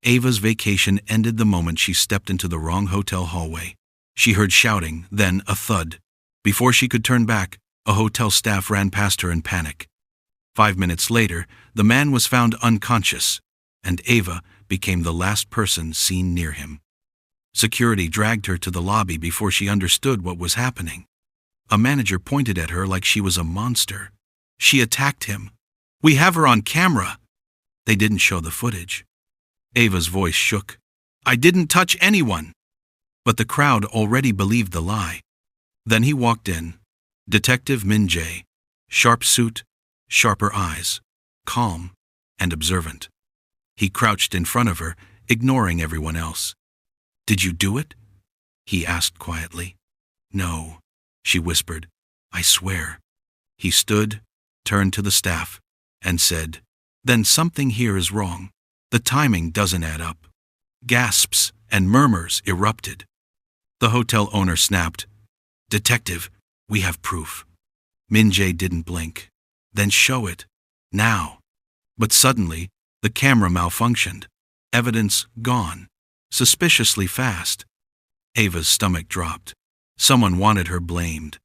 Ava's vacation ended the moment she stepped into the wrong hotel hallway. She heard shouting, then a thud. Before she could turn back, a hotel staff ran past her in panic. 5 minutes later, the man was found unconscious, and Ava became the last person seen near him. Security dragged her to the lobby before she understood what was happening. A manager pointed at her like she was a monster. She attacked him. "We have her on camera." They didn't show the footage. Ava's voice shook. "I didn't touch anyone." But the crowd already believed the lie. Then he walked in. Detective Min Jae. Sharp suit, sharper eyes, calm and observant. He crouched in front of her, ignoring everyone else. "Did you do it?" he asked quietly. "No," she whispered. "I swear." He stood, turned to the staff, and said, "Then something here is wrong. The timing doesn't add up." Gasps and murmurs erupted. The hotel owner snapped, "Detective, we have proof." Min Jae didn't blink. "Then show it. Now." But suddenly, the camera malfunctioned. Evidence gone. Suspiciously fast. Ava's stomach dropped. Someone wanted her blamed.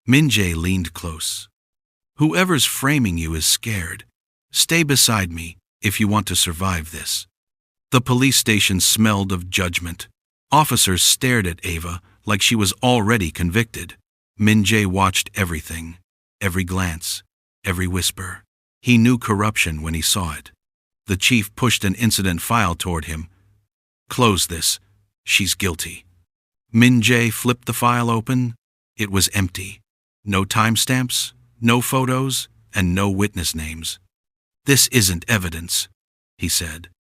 Min Jae leaned close. "Whoever's framing you is scared. Stay beside me if you want to survive this." The police station smelled of judgment. Officers stared at Ava like she was already convicted. Min Jae watched everything, every glance, every whisper. He knew corruption when he saw it. The chief pushed an incident file toward him. "Close this. She's guilty." Min Jae flipped the file open. It was empty. No timestamps, no photos, and no witness names. "This isn't evidence," he said.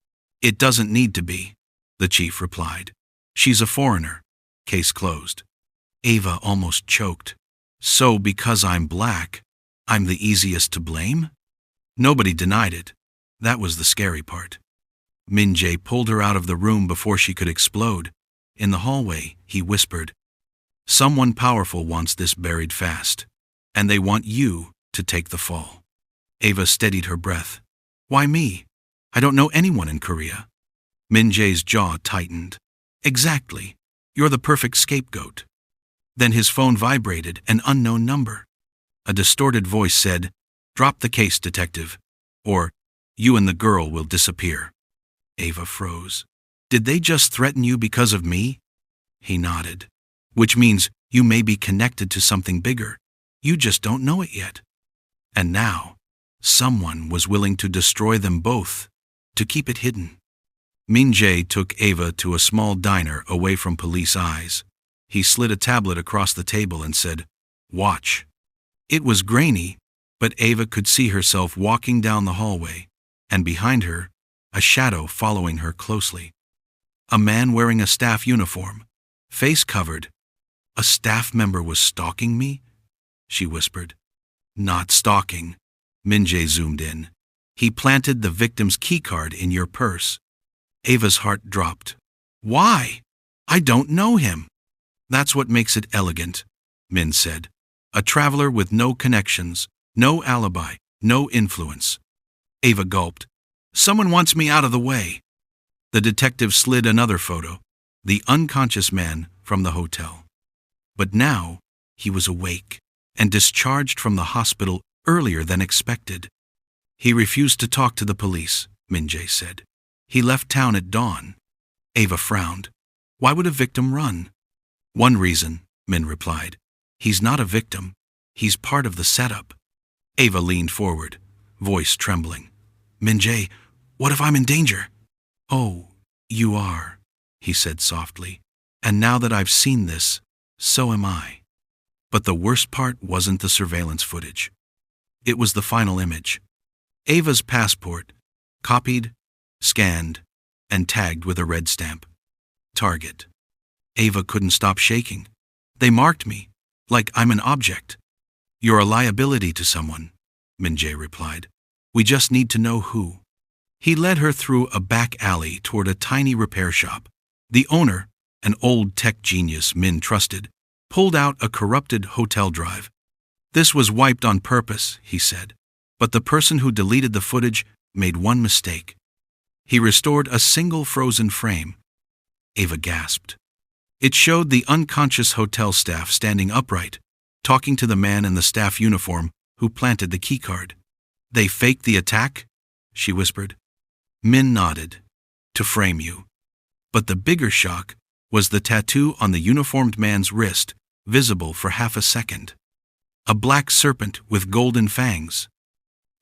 "It doesn't need to be," the chief replied. "She's a foreigner. Case closed." Ava almost choked. "So because I'm black, I'm the easiest to blame?" Nobody denied it. That was the scary part. Min Jae pulled her out of the room before she could explode. In the hallway, he whispered, "Someone powerful wants this buried fast, and they want you to take the fall." Ava steadied her breath. "Why me? I don't know anyone in Korea." Min Jae's jaw tightened. "Exactly. You're the perfect scapegoat." Then his phone vibrated, an unknown number. A distorted voice said, "Drop the case, detective, or you and the girl will disappear." Ava froze. "Did they just threaten you because of me?" He nodded. "Which means you may be connected to something bigger. You just don't know it yet." And now, someone was willing to destroy them both, to keep it hidden. Min Jae took Ava to a small diner away from police eyes. He slid a tablet across the table and said, "Watch." It was grainy, but Ava could see herself walking down the hallway, and behind her, a shadow following her closely. A man wearing a staff uniform, face covered. "A staff member was stalking me?" she whispered. "Not stalking." Min Jae zoomed in. "He planted the victim's keycard in your purse." Ava's heart dropped. "Why? I don't know him." "That's what makes it elegant," Min said. "A traveler with no connections, no alibi, no influence." Ava gulped. "Someone wants me out of the way." The detective slid another photo, the unconscious man from the hotel. But now he was awake and discharged from the hospital earlier than expected. "He refused to talk to the police," Min Jae said. "He left town at dawn." Ava frowned. "Why would a victim run?" "One reason," Min replied. "He's not a victim. He's part of the setup." Ava leaned forward, voice trembling. "Min Jae, what if I'm in danger?" "Oh, you are," he said softly. "And now that I've seen this, so am I." But the worst part wasn't the surveillance footage. It was the final image. Ava's passport, copied, scanned, and tagged with a red stamp. Target. Ava couldn't stop shaking. "They marked me, like I'm an object." "You're a liability to someone," Min Jae replied. "We just need to know who." He led her through a back alley toward a tiny repair shop. The owner, an old tech genius Min trusted, pulled out a corrupted hotel drive. "This was wiped on purpose," he said, "but the person who deleted the footage made one mistake." He restored a single frozen frame. Ava gasped. It showed the unconscious hotel staff standing upright, talking to the man in the staff uniform who planted the keycard. "They faked the attack?" she whispered. Min nodded. "To frame you." But the bigger shock was the tattoo on the uniformed man's wrist, visible for half a second. A black serpent with golden fangs.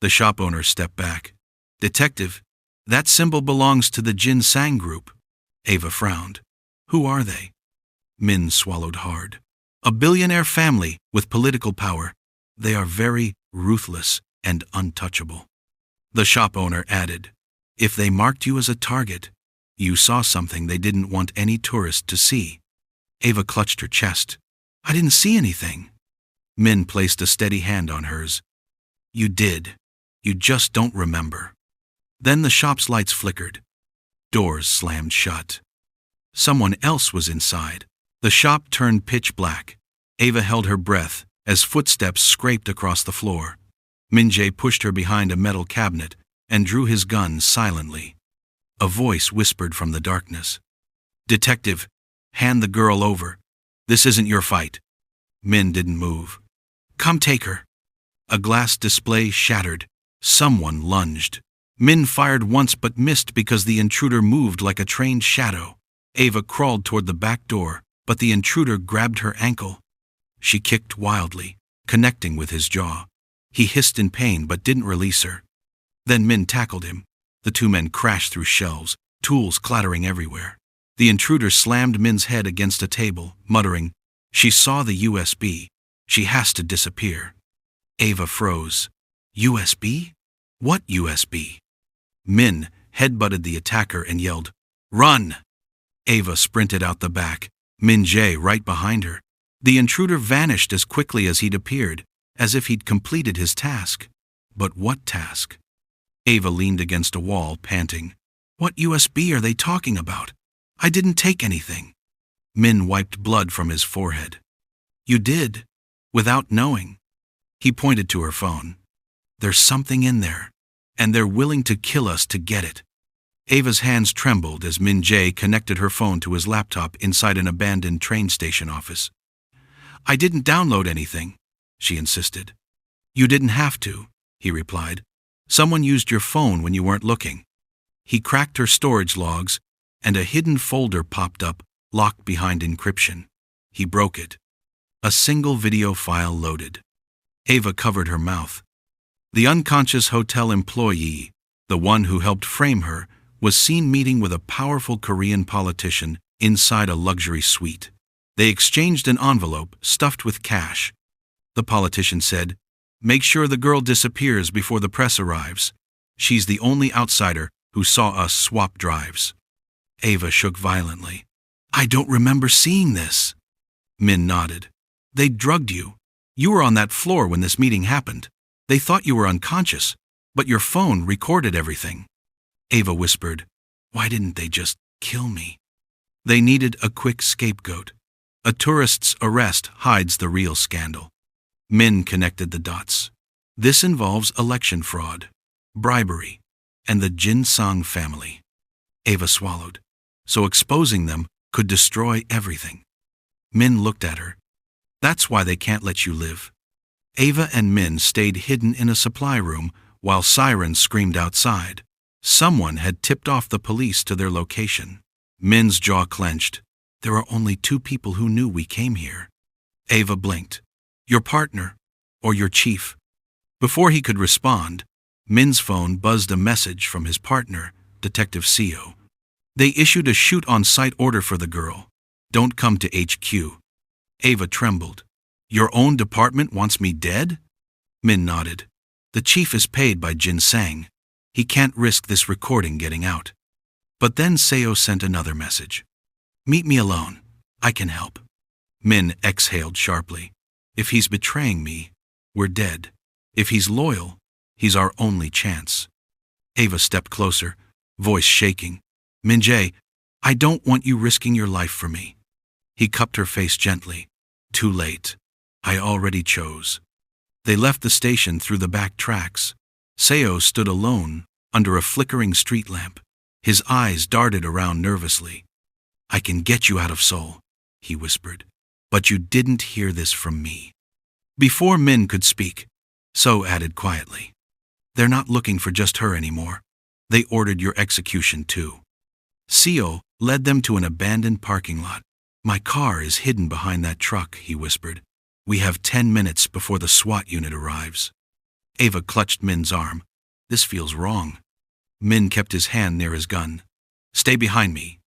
The shop owner stepped back. "Detective, that symbol belongs to the Jin Sang group." Ava frowned. "Who are they?" Min swallowed hard. "A billionaire family with political power. They are very ruthless and untouchable." The shop owner added, "If they marked you as a target, you saw something they didn't want any tourist to see." Ava clutched her chest. "I didn't see anything." Min placed a steady hand on hers. "You did. You just don't remember." Then the shop's lights flickered. Doors slammed shut. Someone else was inside. The shop turned pitch black. Ava held her breath as footsteps scraped across the floor. Min-jae pushed her behind a metal cabinet and drew his gun silently. A voice whispered from the darkness. "Detective, hand the girl over. This isn't your fight." Min didn't move. "Come take her." A glass display shattered. Someone lunged. Min fired once but missed because the intruder moved like a trained shadow. Ava crawled toward the back door, but the intruder grabbed her ankle. She kicked wildly, connecting with his jaw. He hissed in pain but didn't release her. Then Min tackled him. The two men crashed through shelves, tools clattering everywhere. The intruder slammed Min's head against a table, muttering, "She saw the USB. She has to disappear." Ava froze. "USB? What USB?" Min headbutted the attacker and yelled, "Run!" Ava sprinted out the back, Min-jae right behind her. The intruder vanished as quickly as he'd appeared, as if he'd completed his task. But what task? Ava leaned against a wall, panting. "What USB are they talking about? I didn't take anything." Min wiped blood from his forehead. "You did, without knowing." He pointed to her phone. "There's something in there, and they're willing to kill us to get it." Ava's hands trembled as Min-jae connected her phone to his laptop inside an abandoned train station office. "I didn't download anything," she insisted. "You didn't have to," he replied. "Someone used your phone when you weren't looking." He cracked her storage logs, and a hidden folder popped up, locked behind encryption. He broke it. A single video file loaded. Ava covered her mouth. The unconscious hotel employee, the one who helped frame her, was seen meeting with a powerful Korean politician inside a luxury suite. They exchanged an envelope stuffed with cash. The politician said, "Make sure the girl disappears before the press arrives. She's the only outsider who saw us swap drives." Ava shook violently. "I don't remember seeing this." Min nodded. "They drugged you. You were on that floor when this meeting happened. They thought you were unconscious, but your phone recorded everything." Ava whispered, "Why didn't they just kill me?" They needed a quick scapegoat. A tourist's arrest hides the real scandal. Min connected the dots. This involves election fraud, bribery, and the Jin Sang family. Ava swallowed. So exposing them could destroy everything. Min looked at her. "That's why they can't let you live." Ava and Min stayed hidden in a supply room while sirens screamed outside. Someone had tipped off the police to their location. Min's jaw clenched. "There are only two people who knew we came here." Ava blinked. "Your partner, or your chief?" Before he could respond, Min's phone buzzed a message from his partner, Detective Seo. They issued a shoot-on-sight order for the girl. "Don't come to HQ." Ava trembled. "Your own department wants me dead?" Min nodded. "The chief is paid by Jin Sang. He can't risk this recording getting out." But then Seo sent another message. "Meet me alone. I can help." Min exhaled sharply. If he's betraying me, we're dead. If he's loyal, he's our only chance. Ava stepped closer, voice shaking. "Min-jae, I don't want you risking your life for me." He cupped her face gently. "Too late. I already chose." They left the station through the back tracks. Seo stood alone under a flickering street lamp. His eyes darted around nervously. "I can get you out of Seoul," he whispered. "But you didn't hear this from me." Before Min could speak, So added quietly, "They're not looking for just her anymore. They ordered your execution too." Seo led them to an abandoned parking lot. "My car is hidden behind that truck," he whispered. "We have 10 minutes before the SWAT unit arrives." Ava clutched Min's arm. "This feels wrong." Min kept his hand near his gun. "Stay behind me."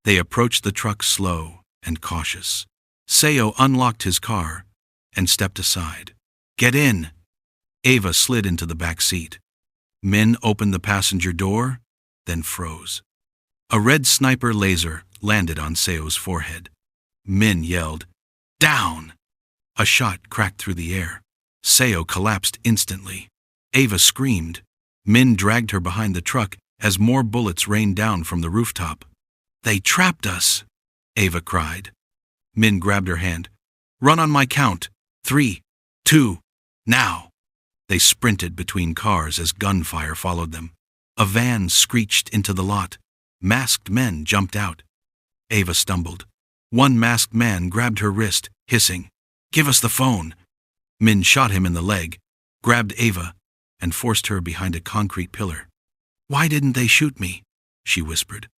They approached the truck slow and cautious. Seo unlocked his car and stepped aside. "Get in." Ava slid into the back seat. Min opened the passenger door, then froze. A red sniper laser landed on Seo's forehead. Min yelled, "Down!" A shot cracked through the air. Seo collapsed instantly. Ava screamed. Min dragged her behind the truck as more bullets rained down from the rooftop. "They trapped us!" Ava cried. Min grabbed her hand. "Run on my count. 3, 2, now!" They sprinted between cars as gunfire followed them. A van screeched into the lot. Masked men jumped out. Ava stumbled. One masked man grabbed her wrist, hissing, "Give us the phone!" Min shot him in the leg, grabbed Ava, and forced her behind a concrete pillar. "Why didn't they shoot me?" she whispered.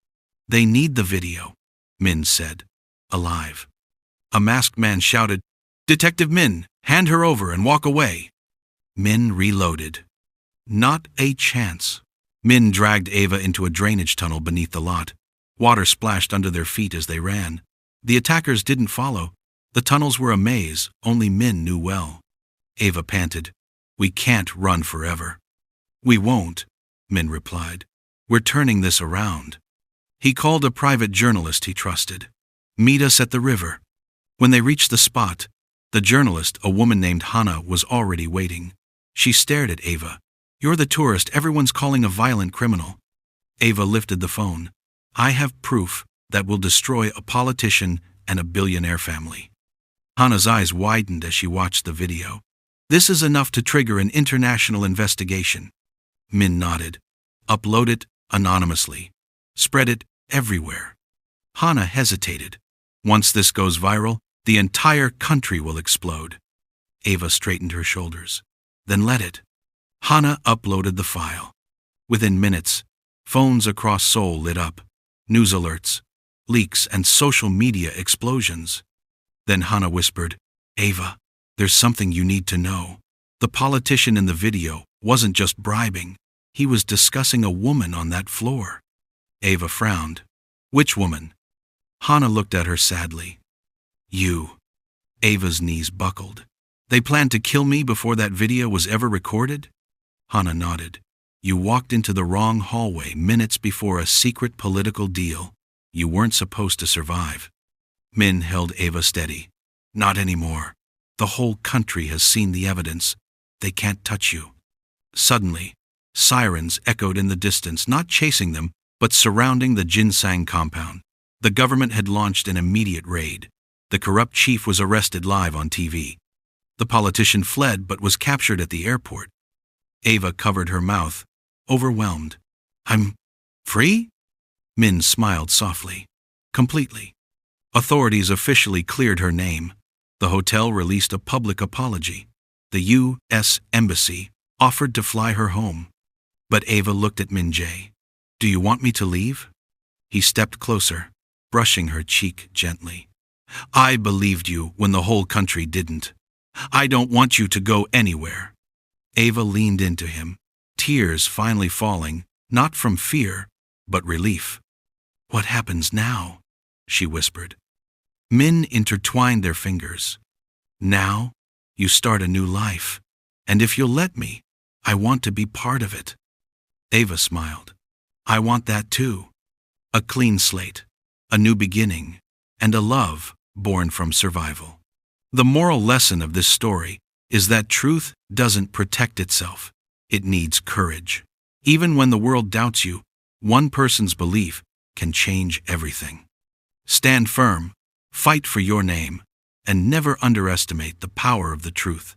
"They need the video," Min said, alive. A masked man shouted, "Detective Min, hand her over and walk away." Min reloaded. Not a chance. Min dragged Ava into a drainage tunnel beneath the lot. Water splashed under their feet as they ran. The attackers didn't follow. The tunnels were a maze only Min knew well. Ava panted, "We can't run forever." "We won't," Min replied. "We're turning this around." He called a private journalist he trusted. "Meet us at the river." When they reached the spot, the journalist, a woman named Hana, was already waiting. She stared at Ava. "You're the tourist everyone's calling a violent criminal." Ava lifted the phone. "I have proof that will destroy a politician and a billionaire family." Hana's eyes widened as she watched the video. "This is enough to trigger an international investigation." Min nodded. "Upload it anonymously. Spread it everywhere." Hana hesitated. "Once this goes viral, the entire country will explode." Ava straightened her shoulders. "Then let it." Hana uploaded the file. Within minutes, phones across Seoul lit up. News alerts, leaks, and social media explosions. Then Hana whispered, "Ava, there's something you need to know. The politician in the video wasn't just bribing. He was discussing a woman on that floor." Ava frowned. "Which woman?" Hana looked at her sadly. "You." Ava's knees buckled. "They planned to kill me before that video was ever recorded?" Hana nodded. "You walked into the wrong hallway minutes before a secret political deal. You weren't supposed to survive." Min held Ava steady. "Not anymore. The whole country has seen the evidence. They can't touch you." Suddenly, sirens echoed in the distance, not chasing them, but surrounding the Jinsang compound. The government had launched an immediate raid. The corrupt chief was arrested live on TV. The politician fled but was captured at the airport. Ava covered her mouth, overwhelmed. "I'm free?" Min smiled softly. "Completely." Authorities officially cleared her name. The hotel released a public apology. The U.S. Embassy offered to fly her home. But Ava looked at Min Jae. "Do you want me to leave?" He stepped closer, brushing her cheek gently. "I believed you when the whole country didn't. I don't want you to go anywhere." Ava leaned into him, tears finally falling, not from fear, but relief. "What happens now?" she whispered. Min intertwined their fingers. "Now, you start a new life, and if you'll let me, I want to be part of it." Ava smiled. "I want that too. A clean slate, a new beginning, and a love born from survival." The moral lesson of this story is that truth doesn't protect itself. It needs courage. Even when the world doubts you, one person's belief can change everything. Stand firm, fight for your name, and never underestimate the power of the truth.